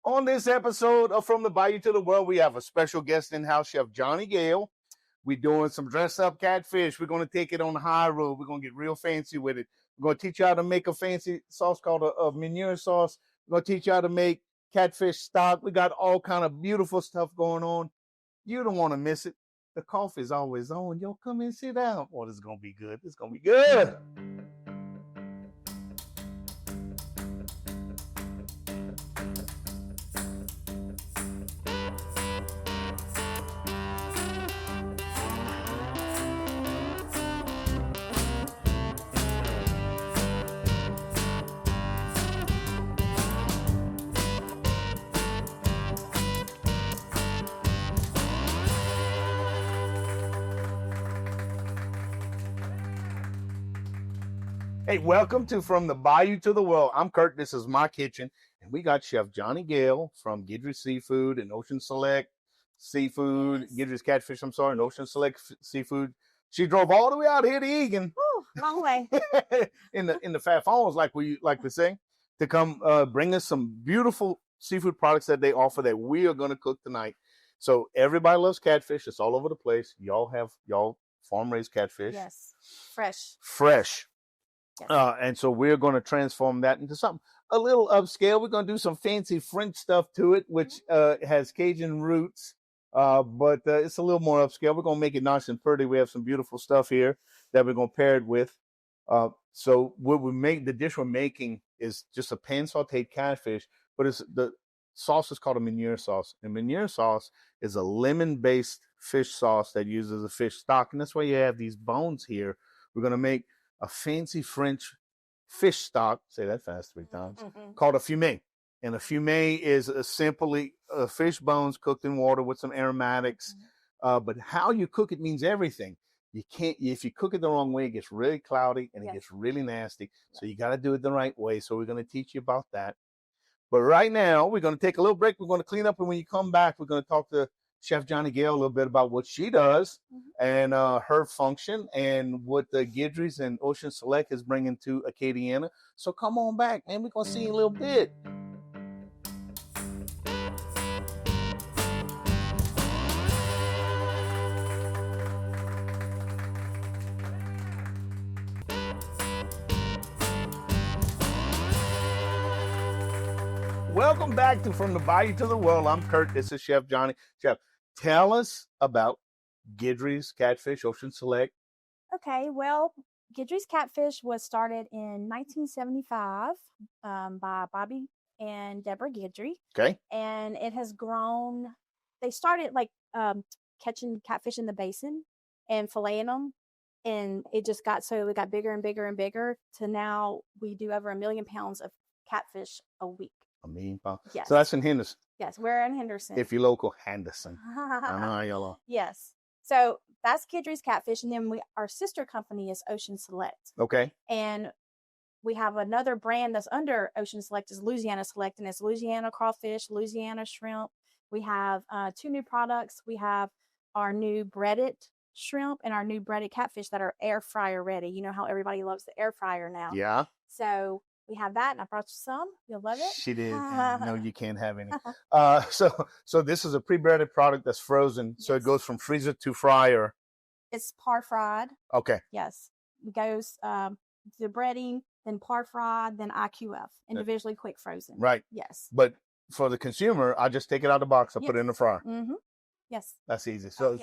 On this episode of From the Bayou to the World, we have a special guest in-house chef, Johnny Gale. We're doing some dress-up catfish. We're going to take it on the high road. We're going to get real fancy with it. We're going to teach you how to make a fancy sauce called a meunière sauce. We're going to teach you how to make catfish stock. We got all kind of beautiful stuff going on. You don't want to miss it. The coffee is always on. Yo, come in, sit down. Oh, this is going to be good. It's going to be good. Hey, welcome to From the Bayou to the World. I'm Kurt. This is my kitchen. And we got Chef Johnny Gale from Guidry Seafood and Ocean Select Seafood. Guidry's Catfish, and Ocean Select Seafood. She drove all the way out here to Egan. Ooh, long way. in the Fat Falls, like we like to say, to come bring us some beautiful seafood products that they offer that we are going to cook tonight. So everybody loves catfish. It's all over the place. Y'all farm-raised catfish. Yes, fresh. Fresh. Yes. And so we're going to transform that into something a little upscale. We're going to do some fancy French stuff to it, which has Cajun roots, but it's a little more upscale. We're going to make it nice and pretty. We have some beautiful stuff here that we're going to pair it with. So the dish we're making is just a pan sauteed catfish, but the sauce is called a meunière sauce. And meunière sauce is a lemon-based fish sauce that uses a fish stock, and that's why you have these bones here. We're going to make a fancy French fish stock, say that fast 3 times, called a fumet. And a fumet is simply fish bones cooked in water with some aromatics. But how you cook it means everything. If you cook it the wrong way, it gets really cloudy and it gets really nasty. So you got to do it the right way. So we're going to teach you about that. But right now, we're going to take a little break. We're going to clean up. And when you come back, we're going to talk to Chef Johnny Gale a little bit about what she does and her function and what the Guidry's and Ocean Select is bringing to Acadiana. So come on back, man. We're going to see you in a little bit. Welcome back to From the Bayou to the World. I'm Kurt. This is Chef Johnny. Chef, tell us about Guidry's Catfish, Ocean Select. Okay, well, Guidry's Catfish was started in 1975 by Bobby and Deborah Guidry. Okay. And it has grown. They started like catching catfish in the basin and filleting them. And it just got bigger and bigger and bigger to now we do over 1 million pounds of catfish a week. 1 million pounds? Yes. So that's in Henderson. Yes, we're in Henderson. If you're local, Henderson. I know how y'all are. Yes. So that's Guidry's Catfish. And then our sister company is Ocean Select. Okay. And we have another brand that's under Ocean Select is Louisiana Select. And it's Louisiana crawfish, Louisiana shrimp. We have 2 new products. We have our new breaded shrimp and our new breaded catfish that are air fryer ready. You know how everybody loves the air fryer now. Yeah. So we have that, and I brought you some. You'll love it. She did. No, you can't have any. So this is a pre-breaded product that's frozen. So it goes from freezer to fryer. It's par fried. Okay. Yes. It goes the breading, then par fried, then IQF, individually quick frozen. Right. Yes. But for the consumer, I just take it out of the box. I put it in the fryer. Mm-hmm. Yes. That's easy. So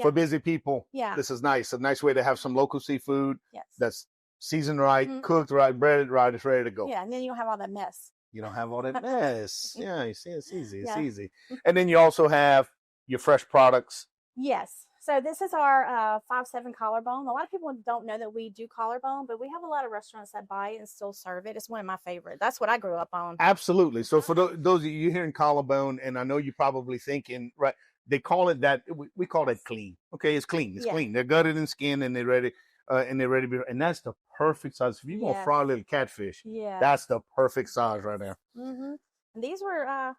for busy people, this is nice. A nice way to have some local seafood. Yes. That's seasoned right, cooked right, breaded right, it's ready to go. Yeah, and then you don't have all that mess. You don't have all that mess. Yeah, you see, it's easy. It's easy. And then you also have your fresh products. Yes. So this is our 5-7 collarbone. A lot of people don't know that we do collarbone, but we have a lot of restaurants that buy it and still serve it. It's one of my favorites. That's what I grew up on. Absolutely. So for those of you hearing collarbone, and I know you're probably thinking, right, they call it that. We call it clean. Okay, it's clean. It's clean. They're gutted and skinned, and they're ready. And that's the perfect size. If you're gonna fry a little catfish, that's the perfect size right there. Mm-hmm. And these were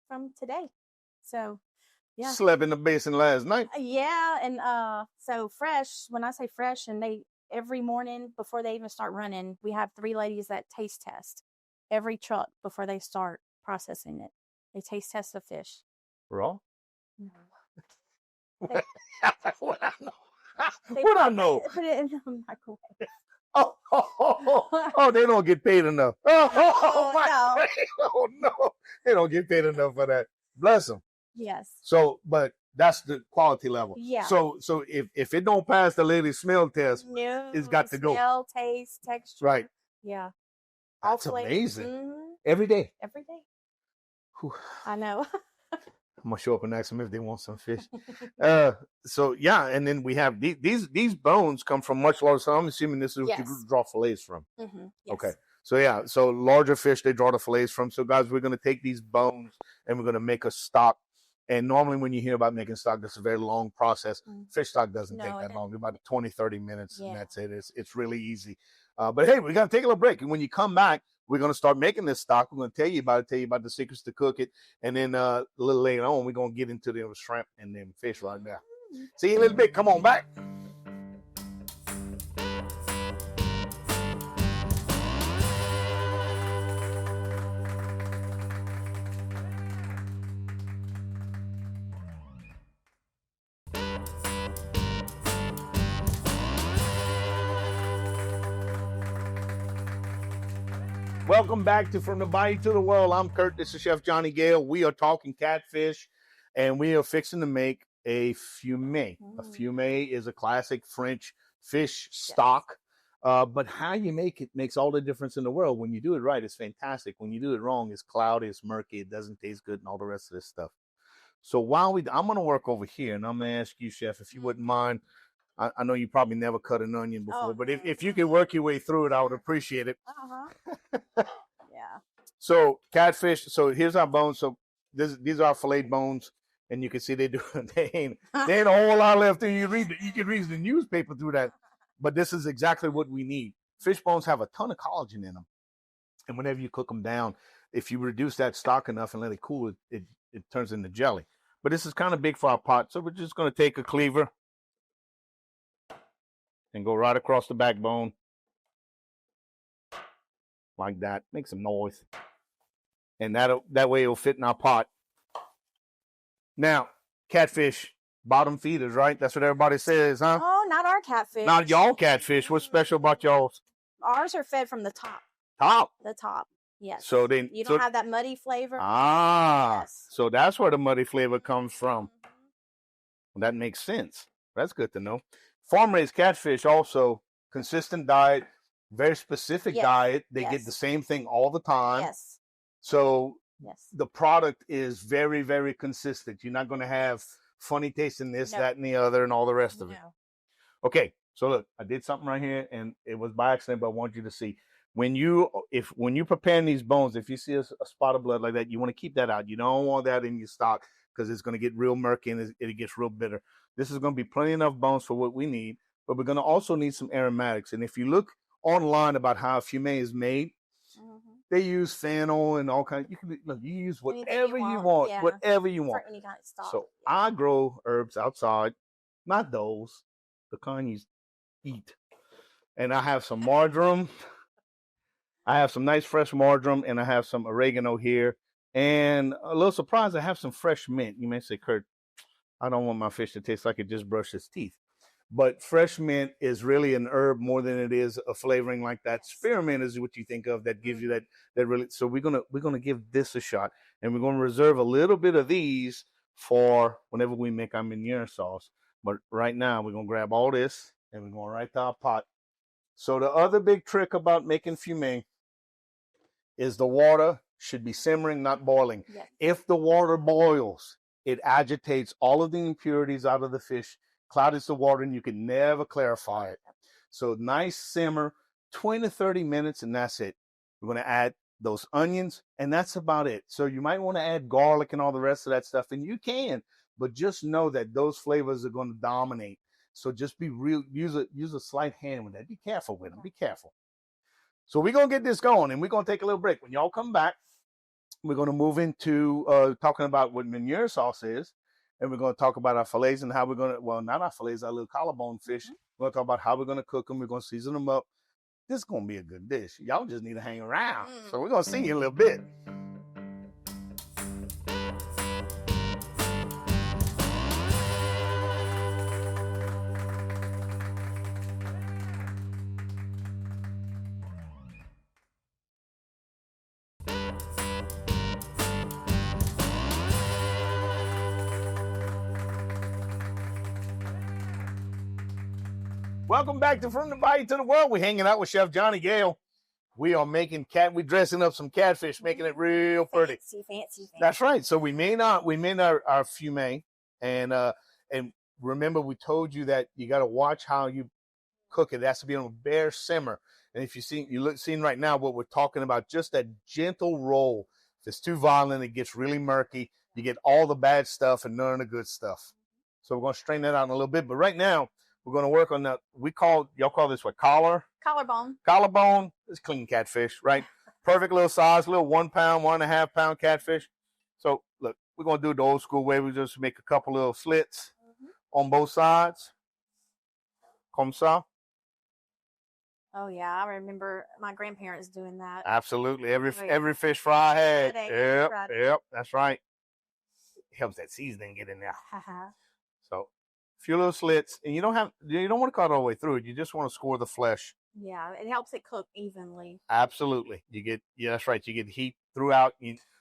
from today, so slept in the basin last night. And so fresh. When I say fresh, and every morning before they even start running, we have 3 ladies that taste test every truck before they start processing it. They taste test the fish. Raw? No. What I know? What I know? Put it in the microwave. Oh, they don't get paid enough. No. Oh, no. They don't get paid enough for that. Bless them. Yes. So, but that's the quality level. Yeah. So if it don't pass the lady smell test, no, it's got to go. Smell, taste, texture. Right. Yeah. That's amazing. Mm-hmm. Every day. Every day. Whew. I know. I'm gonna show up and ask them if they want some fish. So yeah, and then we have these bones come from much larger. So I'm assuming this is what you draw fillets from. Mm-hmm. Yes. Okay. So yeah, so larger fish they draw the fillets from. So guys, we're gonna take these bones and we're gonna make a stock. And normally when you hear about making stock, that's a very long process. Fish stock doesn't take that long, about 20, 30 minutes, and that's it. It's really easy. But hey, we're gonna take a little break, and when you come back, we're going to start making this stock. We're going to tell you about the secrets to cook it. And then a little later on, we're going to get into the shrimp and then fish right now. See you in a little bit. Come on back. Welcome back to From the Bayou to the World. I'm Kurt. This is Chef Johnny Gale. We are talking catfish, and we are fixing to make a fumet. A fumet is a classic French fish stock, but how you make it makes all the difference in the world. When you do it right, it's fantastic. When you do it wrong, it's cloudy, it's murky, it doesn't taste good, and all the rest of this stuff. So I'm going to work over here, and I'm going to ask you, Chef, if you wouldn't mind. I know you probably never cut an onion before, but if you could work your way through it, I would appreciate it. Yeah. So catfish. So here's our bones. So these are filleted bones, and you can see they ain't a whole lot left. You can read the newspaper through that, but this is exactly what we need. Fish bones have a ton of collagen in them, and whenever you cook them down, if you reduce that stock enough and let it cool, it turns into jelly. But this is kind of big for our pot, so we're just going to take a cleaver and go right across the backbone like that. Make some noise. And that way it'll fit in our pot. Now, catfish, bottom feeders, right? That's what everybody says, huh? Oh, not our catfish. Not y'all catfish. What's special about y'all's? Ours are fed from the top. Top? The top, yes. So then you don't have that muddy flavor. Yes. So that's where the muddy flavor comes from. Well, that makes sense. That's good to know. Farm-raised catfish also, consistent diet, very specific diet. They get the same thing all the time. Yes. So the product is very, very consistent. You're not going to have funny taste in this, that, and the other, and all the rest of it. Okay, so look, I did something right here, and it was by accident, but I want you to see. When you're preparing these bones, if you see a spot of blood like that, you want to keep that out. You don't want that in your stock because it's going to get real murky and it gets real bitter. This is going to be plenty enough bones for what we need, but we're going to also need some aromatics. And if you look online about how a fumet is made, they use fennel and all kinds. You use whatever you want, whatever you want. For any kind of stock. So I grow herbs outside, not those, the kind you eat. And I have some marjoram. I have some nice fresh marjoram, and I have some oregano here. And a little surprise, I have some fresh mint. You may say, Kurt, I don't want my fish to taste like it just brushed its teeth. But fresh mint is really an herb more than it is a flavoring like that. Spearmint is what you think of that gives you that really. So we're gonna give this a shot, and we're gonna reserve a little bit of these for whenever we make our meunière sauce. But right now we're gonna grab all this and we're going right to our pot. So the other big trick about making fumet is the water should be simmering, not boiling. Yes. If the water boils, it agitates all of the impurities out of the fish, clouds the water, and you can never clarify it. So nice simmer, 20 to 30 minutes, and that's it. We're going to add those onions, and that's about it. So you might want to add garlic and all the rest of that stuff, and you can, but just know that those flavors are going to dominate. So just be real, use a slight hand with that. Be careful with them. Be careful. So we're going to get this going, and we're going to take a little break. When y'all come back, we're going to move into talking about what meunière sauce is, and we're going to talk about our fillets and how we're going to, well, not our fillets, our little collarbone fish. We're going to talk about how we're going to cook them. We're going to season them up. This is going to be a good dish. Y'all just need to hang around. So we're going to see you in a little bit. Welcome back to From the Bayou to the World. We're hanging out with Chef Johnny Gale. We are making we're dressing up some catfish, making it real pretty. Fancy. That's right. So we made our fumet, and remember we told you that you got to watch how you cook it. It has to be on a bare simmer. And if seeing right now what we're talking about, just that gentle roll. If it's too violent, it gets really murky. You get all the bad stuff and none of the good stuff. So we're going to strain that out in a little bit. But right now, we're going to work on y'all call this what? Collarbone. Collarbone. It's clean catfish, right? Perfect little size, little 1 pound, 1.5 pound catfish. So look, we're going to do it the old school way. We just make a couple little slits on both sides. Comme ça. Oh yeah, I remember my grandparents doing that. Absolutely. Every fish fry I had. Yep, that's right. It helps that seasoning get in there. So a few little slits, and you don't want to cut all the way through it. You just want to score the flesh. Yeah, it helps it cook evenly. Absolutely. That's right. You get heat throughout.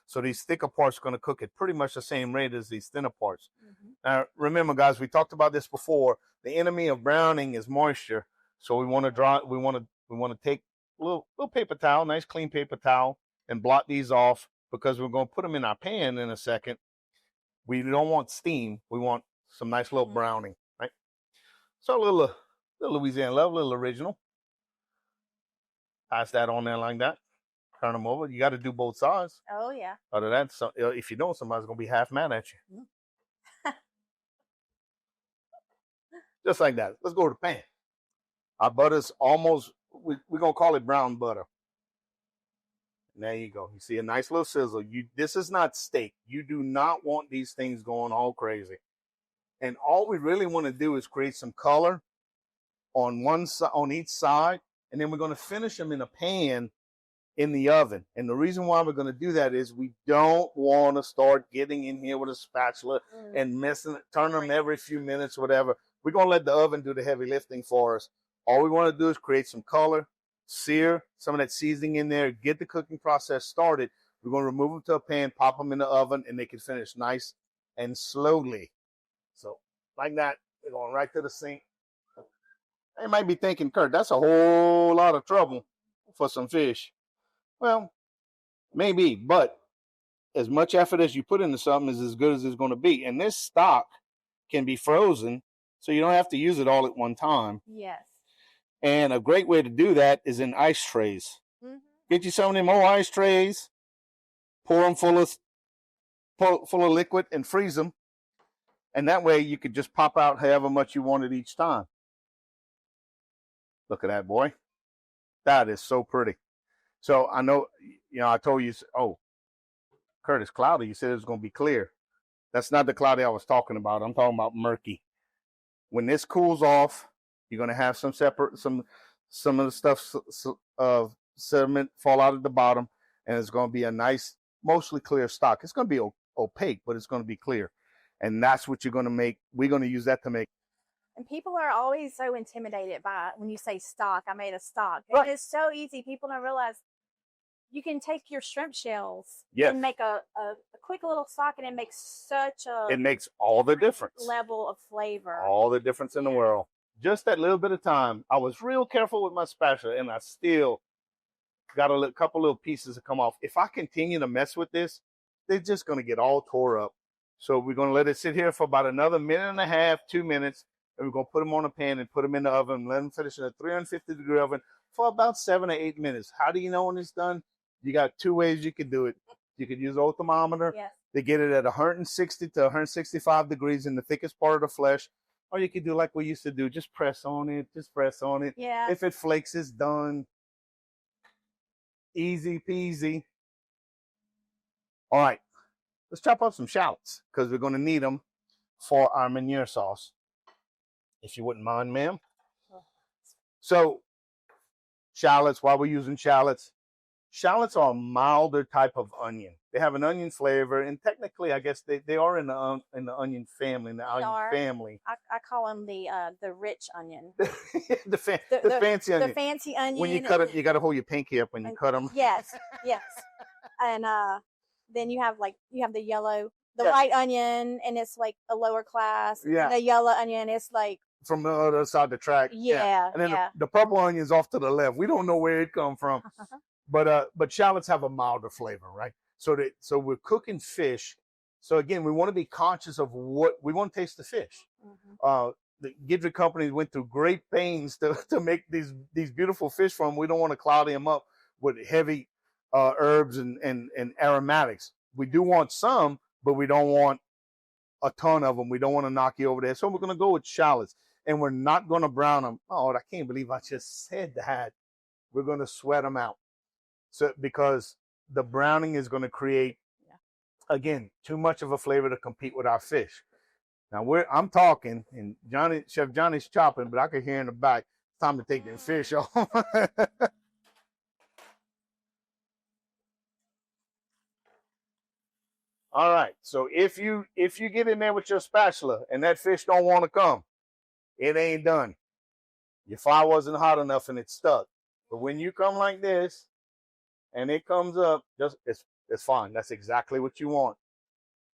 So these thicker parts are going to cook at pretty much the same rate as these thinner parts. Now, remember, guys, we talked about this before. The enemy of browning is moisture. So we want to take a little paper towel, nice clean paper towel, and blot these off because we're going to put them in our pan in a second. We don't want steam. We want some nice little browning, right? So a little Louisiana love, a little original. Pass that on there like that. Turn them over. You got to do both sides. Oh, yeah. Other than that, if you don't, somebody's going to be half mad at you. Just like that. Let's go to the pan. Our butter's almost, we're going to call it brown butter. And there you go. You see a nice little sizzle. This is not steak. You do not want these things going all crazy. And all we really want to do is create some color on each side. And then we're going to finish them in a pan in the oven. And the reason why we're going to do that is we don't want to start getting in here with a spatula and turn them every few minutes, whatever. We're going to let the oven do the heavy lifting for us. All we want to do is create some color, sear some of that seasoning in there, get the cooking process started. We're going to remove them to a pan, pop them in the oven, and they can finish nice and slowly. So like that, we're going right to the sink. They might be thinking, Kurt, that's a whole lot of trouble for some fish. Well, maybe, but as much effort as you put into something is as good as it's going to be. And this stock can be frozen, so you don't have to use it all at one time. Yes. And a great way to do that is in ice trays. Get you some of them old ice trays, pour them full of liquid and freeze them. And that way you could just pop out however much you wanted each time. Look at that, boy. That is so pretty. So I know, I told you, Kurt, it's cloudy. You said it was going to be clear. That's not the cloudy I was talking about. I'm talking about murky. When this cools off, you're going to have some of the stuff of sediment fall out at the bottom, and it's going to be a nice, mostly clear stock. It's going to be opaque, but it's going to be clear. And that's what you're going to make. We're going to use that to make. And people are always so intimidated by when you say stock. I made a stock. Right. It's so easy. People don't realize you can take your shrimp shells and make a quick little stock, and it makes it makes all the difference. Level of flavor. All the difference in the world. Just that little bit of time. I was real careful with my spatula, and I still got a couple little pieces to come off. If I continue to mess with this, they're just going to get all tore up. So we're going to let it sit here for about another 1.5 minutes, 2 minutes, and we're going to put them on a pan and put them in the oven, let them finish in a 350-degree oven for about 7 or 8 minutes. How do you know when it's done? You got 2 ways you can do it. You could use a thermometer to get it at 160 to 165 degrees in the thickest part of the flesh. Or you could do like we used to do, just press on it. Yeah. If it flakes, it's done. Easy peasy. All right. Let's chop up some shallots because we're going to need them for our meunière sauce. If you wouldn't mind, ma'am. So, shallots, while we're using shallots are a milder type of onion. They have an onion flavor, and technically, I guess they are in the onion family, family. I call them the rich onion. the fancy onion. The fancy onion. When you cut it, you got to hold your pinky up when you cut them. Yes. And then you have the yellow, white onion, and it's like a lower class. Yeah. And the yellow onion is like from the other side of the track. Yeah. And then the purple onion's off to the left. We don't know where it come from. But shallots have a milder flavor, right? So we're cooking fish. So again, we want to be conscious of what we want to taste the fish. The Guidry company went through great pains to make these beautiful fish from. We don't want to cloud them up with heavy herbs and aromatics. We do want some, but we don't want a ton of them. We don't want to knock you over there. So we're going to go with shallots, and we're not going to brown them. Oh, I can't believe I just said that. We're going to sweat them out. So because the browning is going to create, again, too much of a flavor to compete with our fish. Now I'm talking, and Chef Johnny's chopping, but I can hear in the back. It's time to take the fish off. All right. So if you get in there with your spatula and that fish don't want to come, it ain't done. Your fire wasn't hot enough and it's stuck. But when you come like this and it comes up, it's fine. That's exactly what you want.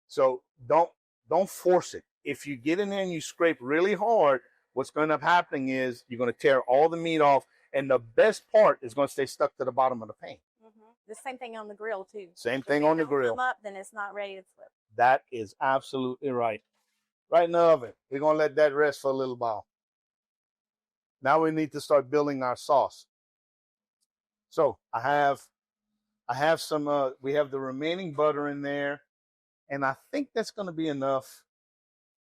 So don't force it. If you get in there and you scrape really hard, what's going to end up happening is you're going to tear all the meat off, and the best part is going to stay stuck to the bottom of the pan. The same thing on the grill too. Same thing on the grill. Come up, then it's not ready to flip. That is absolutely right. Right in the oven. We're going to let that rest for a little while. Now we need to start building our sauce. So I have some. We have the remaining butter in there, and I think that's going to be enough.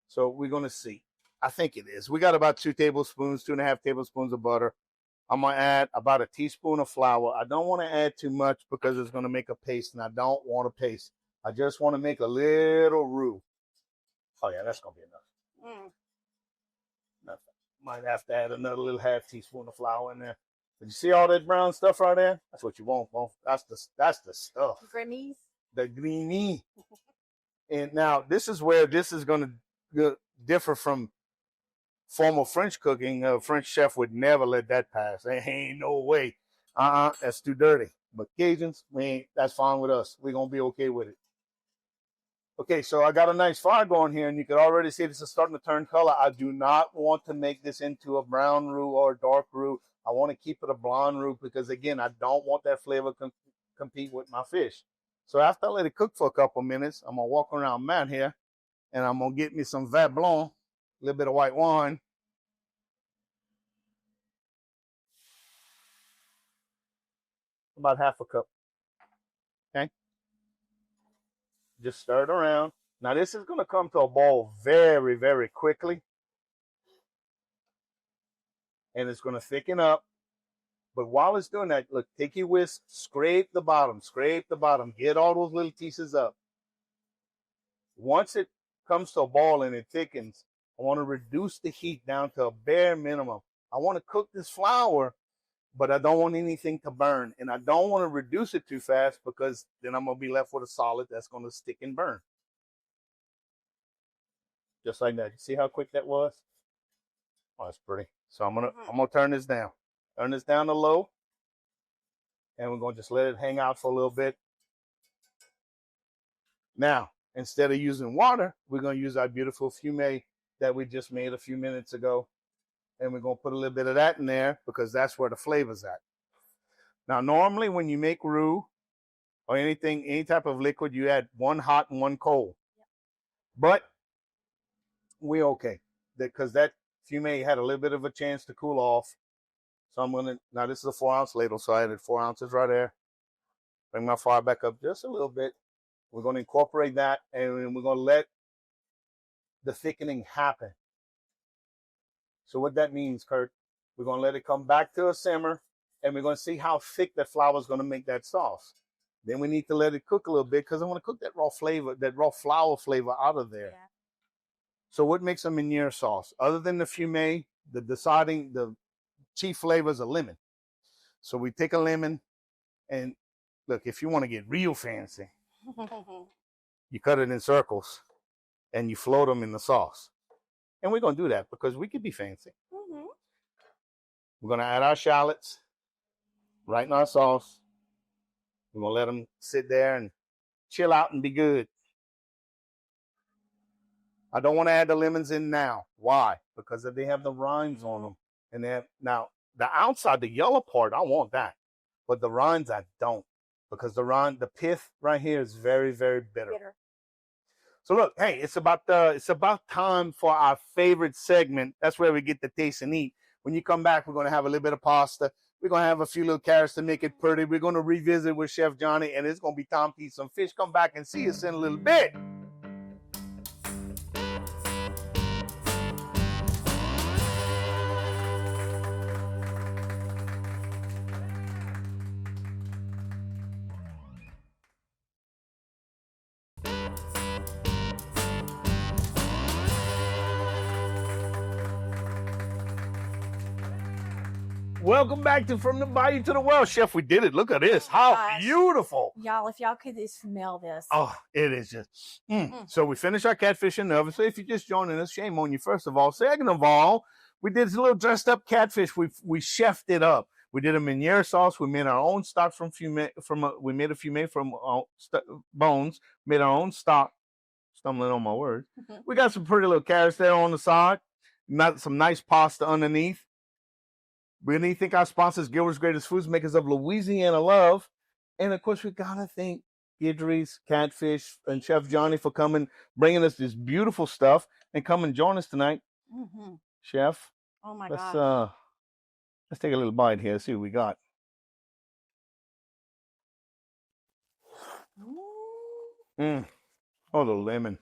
So we're going to see. I think it is. We got about 2 tablespoons, 2.5 tablespoons of butter. I'm going to add about a teaspoon of flour. I don't want to add too much because it's going to make a paste, and I don't want a paste. I just want to make a little roux. Oh, yeah, that's going to be enough. Nothing. Might have to add another little half teaspoon of flour in there. Did you see all that brown stuff right there? That's what you want, Bo. That's the stuff. Grimies. The greeny. And now this is where this is going to differ from formal French cooking. A French chef would never let that pass. There ain't no way. That's too dirty. But Cajuns, that's fine with us. We're going to be okay with it. Okay, so I got a nice fire going here, and you can already see this is starting to turn color. I do not want to make this into a brown roux or a dark roux. I want to keep it a blonde roux because, again, I don't want that flavor compete with my fish. So after I let it cook for a couple minutes, I'm going to walk around Matt here, and I'm going to get me some vin blanc, a little bit of white wine. About half a cup. Okay? Just stir it around. Now, this is going to come to a boil very, very quickly. And it's going to thicken up. But while it's doing that, look, take your whisk, scrape the bottom, get all those little pieces up. Once it comes to a boil and it thickens, I want to reduce the heat down to a bare minimum. I want to cook this flour, but I don't want anything to burn. And I don't want to reduce it too fast because then I'm going to be left with a solid that's going to stick and burn. Just like that. You see how quick that was? Oh, that's pretty. So I'm gonna turn this down. Turn this down to low. And we're gonna just let it hang out for a little bit. Now, instead of using water, we're gonna use our beautiful fumet that we just made a few minutes ago. And we're gonna put a little bit of that in there because that's where the flavor's at. Now, normally when you make roux or anything, any type of liquid, you add one hot and one cold. Yep. But we're okay because that fumet had a little bit of a chance to cool off. So now this is a 4-ounce ladle, so I added 4 ounces right there. Bring my fire back up just a little bit. We're going to incorporate that, and we're going to let the thickening happen. So what that means, Kurt, we're going to let it come back to a simmer, and we're going to see how thick that flour is going to make that sauce. Then we need to let it cook a little bit because I want to cook that raw flavor, that raw flour flavor out of there. Yeah. So what makes a meunière sauce? Other than the fumet, the chief flavor is a lemon. So we take a lemon, and look, if you want to get real fancy, you cut it in circles, and you float them in the sauce. And we're going to do that because we could be fancy. Mm-hmm. We're going to add our shallots right in our sauce. We're going to let them sit there and chill out and be good. I don't want to add the lemons in now. Why? Because they have the rinds on them. And they have, now, the outside, the yellow part, I want that. But the rinds, I don't. Because the pith right here is very, very bitter. So look, hey, it's about time for our favorite segment. That's where we get to taste and eat. When you come back, we're going to have a little bit of pasta. We're going to have a few little carrots to make it pretty. We're going to revisit with Chef Johnny, and it's going to be time to eat some fish. Come back and see us in a little bit. Welcome back to From the Bayou to the World. Chef, we did it. Look at this. How beautiful. Y'all, if y'all could just smell this. Oh, it is just. So we finished our catfish in the oven. So if you're just joining us, shame on you, first of all. Second of all, we did a little dressed up catfish. We chefed it up. We did a meunière sauce. We made our own stock we made a fumet from bones. Made our own stock. Stumbling on my words. We got some pretty little carrots there on the side. Some nice pasta underneath. We need to thank our sponsors, Guidry's Greatest Foods, makers of Louisiana Love. And, of course, we got to thank Guidry's Catfish and Chef Johnny for coming, bringing us this beautiful stuff, and come and join us tonight. Chef. Oh, my gosh. Let's take a little bite here, see what we got. Oh, the lemon.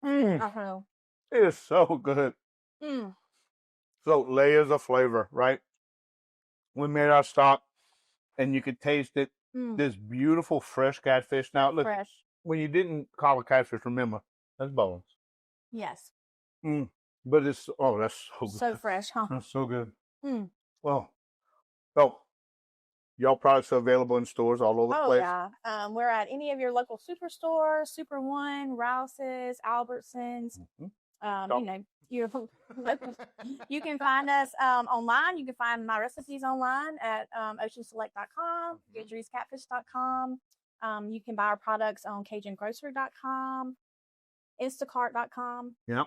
It is so good. So, layers of flavor, right? We made our stock, and you could taste it. This beautiful, fresh catfish. Now, look, when you didn't call it catfish, remember, that's bones. Yes. But that's so good. So fresh, huh? That's so good. Well, so, y'all products are available in stores all over the place. Oh, yeah. We're at any of your local superstores, Super One, Rouse's, Albertsons. You can find us online. You can find my recipes online at oceanselect.com, guidryscatfish.com. You can buy our products on cajungrocery.com, instacart.com. Yeah.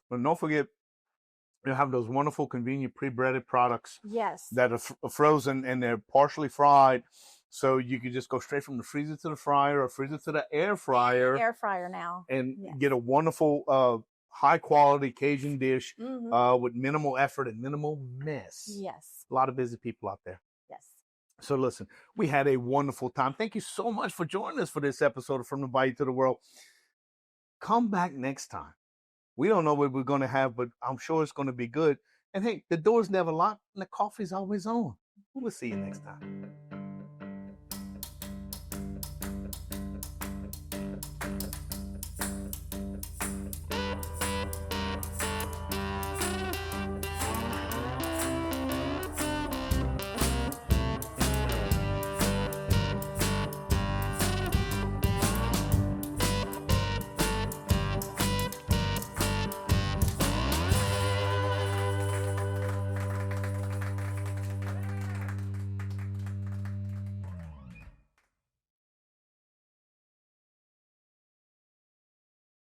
But don't forget, you have those wonderful, convenient, pre-breaded products. Yes. That are frozen and they're partially fried. So you can just go straight from the freezer to the fryer or freezer to the air fryer. Air fryer now. And get a wonderful high quality Cajun dish with minimal effort and minimal mess. Yes. A lot of busy people out there. Yes. So listen, we had a wonderful time. Thank you so much for joining us for this episode of From the Bayou to the World. Come back next time. We don't know what we're going to have, but I'm sure it's going to be good. And hey, the door's never locked and the coffee's always on. We'll see you next time.